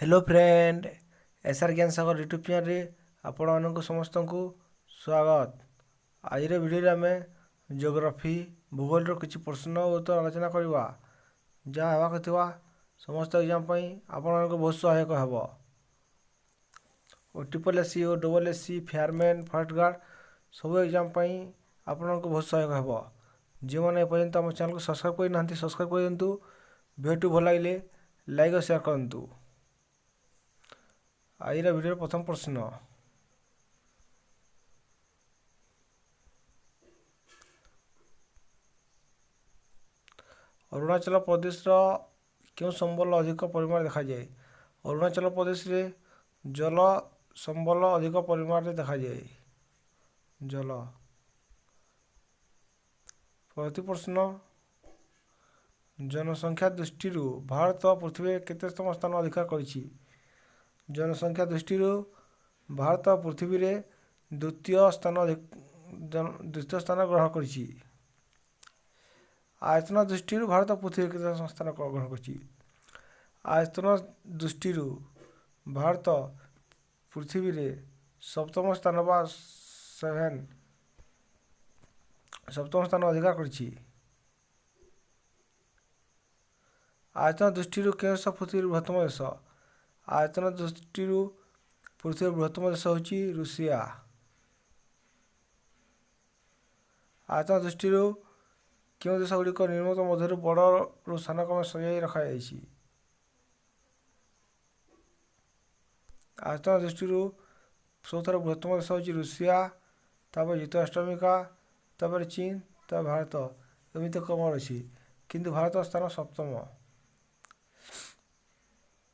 Hello friend, SR ज्ञान सागर YouTube channel आपण समस्त को स्वागत। आज भिडियो आम जियोग्राफी भूगोल किसी प्रश्न उत्तर आलोचना करवा जहाँ होगा समस्त एग्जाम आपण बहुत सहायक ହେବ। ट्रिपल एससी और डबल एससी फेयरमैन फर्स्ट गार्ड सब एग्जाम आपण बहुत सहायक ହେବ। जो मैंने एपर्यंत आम चैनल को सब्सक्राइब करना सब्सक्राइब कर दिंतु। वीडियो भल लगे लाइक और शेयर करूँ। आज भिडियो प्रथम प्रश्न, अरुणाचल प्रदेश क्यों संबल अधिक परिमाण देखा जाए? अरुणाचल प्रदेश रे जल संबल अधिक परिमाण में देखा जाए। जल। प्रति प्रश्न, जनसंख्या दृष्टि भारत पृथ्वी केतम स्थान अधिकार कर? जनसंख्या दृष्टि भारत पृथ्वी रे द्वितीय स्थान ग्रहण कर। आयतन दृष्टि भारत पृथ्वी केतम स्थान ग्रहण कर? आयतन दृष्टि भारत पृथ्वी रे सप्तम स्थान बा सप्तम स्थान अधिकार कर। आयतन दृष्टि के पृथ्वी बृहत्तम देश? आयतन दृष्टि पृथ्वी बृहत्तम देश हूँ रूसिया। आयतन दृष्टि क्यों देश गुड़िक निर्मित मध्य बड़ स्थान क्रम सजाई रखा? आयतन दृष्टि सबुठ बृहत्तम देश हूँ रूसिया, तापर युक्तराष्ट्र अमेरिका, तापर चीन, तापर भारत। एमती क्रम अच्छी किंतु भारत स्थान सप्तम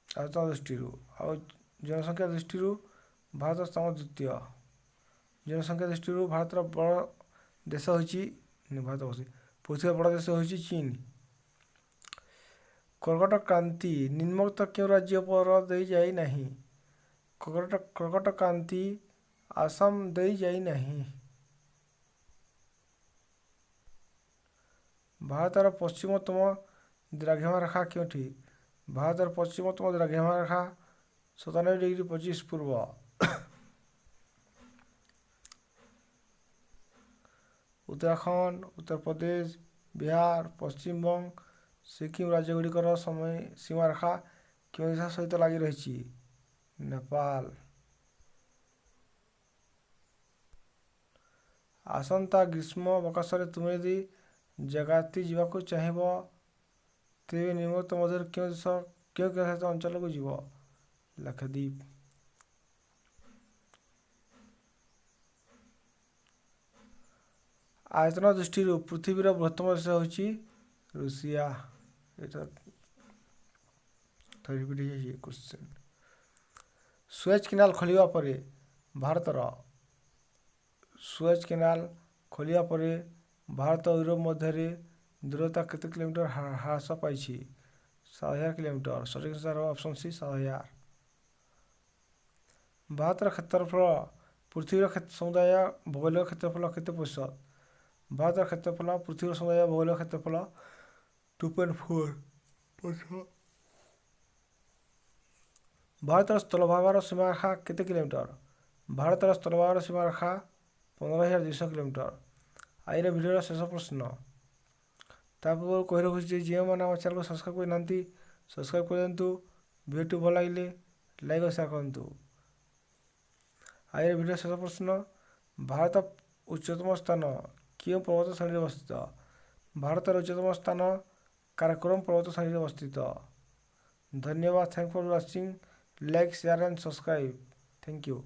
आयतन दृष्टि। जनसंख्या दृष्टि भारत स्थान द्वितीय। जनसंख्या दृष्टि भारत बड़ देश हूँ भारत पृथ्वी बड़ देश हूँ चीन। कर्कट क्रांति निम्नलिखित क्यों राज्य पर दे जाई नहीं? कर्कट क्रांति आसाम दे जाई नहीं। भारतर पश्चिमतम द्राघिमा रेखा क्योंठी? भारतर पश्चिमतम द्राघिमा रेखा 97°25' पूर्व। उत्तराखंड, उत्तर प्रदेश, बिहार, पश्चिम बंग, सिक्किम राज्य गुड़िकर समय सीमा रेखा क्यों देश सहित लगी रही? नेपाल। आसंता ग्रीष्म अवकाश तुम यदि जगाती जावाक चाहब तेरे निम्नलिखित मध्य क्यों देश क्यों शासित अंचल को जीव? लक्षद्वीप। आयतन दृष्टि पृथ्वीर बृहत्तम देश हूँ रूसिया। क्वेश्चन, सुएज केनाल खोलिया परे भारतर सुएज केनाल खोलिया परे भारत और यूरोप मध्य दूरता केते किलोमीटर ह्रास पाई? 7,000 किलोमीटर। सठिक आंसर ऑप्शन सी 7,000। भारतर क्षेत्रफल पृथ्वीर समुदाय भौगोलिक क्षेत्रफल केते प्रतिशत? भारतर क्षेत्रफल पृथ्वीर समुदाय भौगोलिक क्षेत्रफल 2.4%। भारतर स्थलभागर सीमारेखा केते किलोमीटर? भारतर स्थलभागर सीमारेखा 15,200 किलोमीटर। आज भिडियो शेष प्रश्न, तापूर्व कही रखुच्छे जो मैंने आम चैनल को सब्सक्राइब करना सब्सक्राइब कर दिंतु। वीडियो भल लगे लाइक और शेयर करूँ। आज भिडियो शेष प्रश्न, भारत उच्चतम स्थान क्यों पर्वत श्रेणी अवस्थित? भारतर उच्चतम स्थान काराकोरम पर्वत श्रेणी अवस्थित। धन्यवाद। Thank for watching. Like share and subscribe. Thank you.